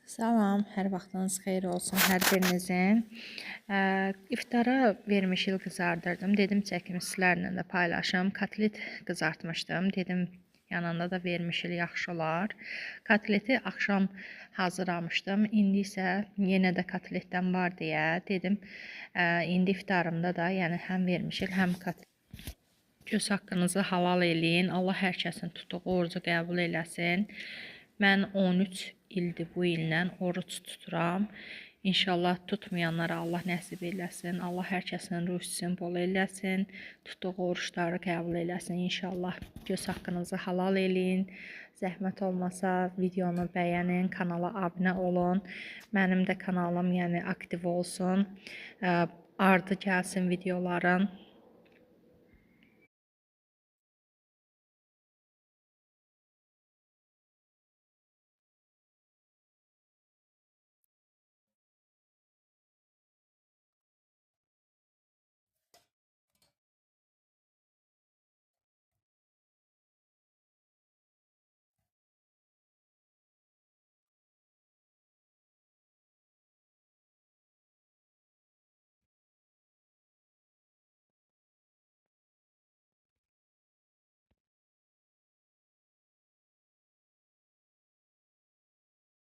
Salam, hər vaxtınız xeyir olsun hər birinizin. İftara vermişil qızardırdım. Dedim çəkim sizlərlə də paylaşım. Kotlet qızartmışdım. Dedim yanında da vermişil yaxşı olar. Kotleti axşam hazırlamışdım. İndi isə yenə də kotletdən var deyə dedim indi iftarımda da, yəni həm vermişil, həm kotlet. Göz haqqınızı halal eləyin. Allah hər kəsin tutduğu orucu qəbul eləsin. Mən 13 ildir bu illə oruç tuturam. İnşallah tutmayanlara Allah nəsib eləsin. Allah hər kəsin ruzisini bol eləsin. Tutduğu oruçları qəbul eləsin inşallah. Göz haqqınızı halal eləyin. Zəhmət olmasa videonu bəyənin, kanala abunə olun. Mənim də kanalım yəni aktiv olsun. Ardı gəlsin videoların.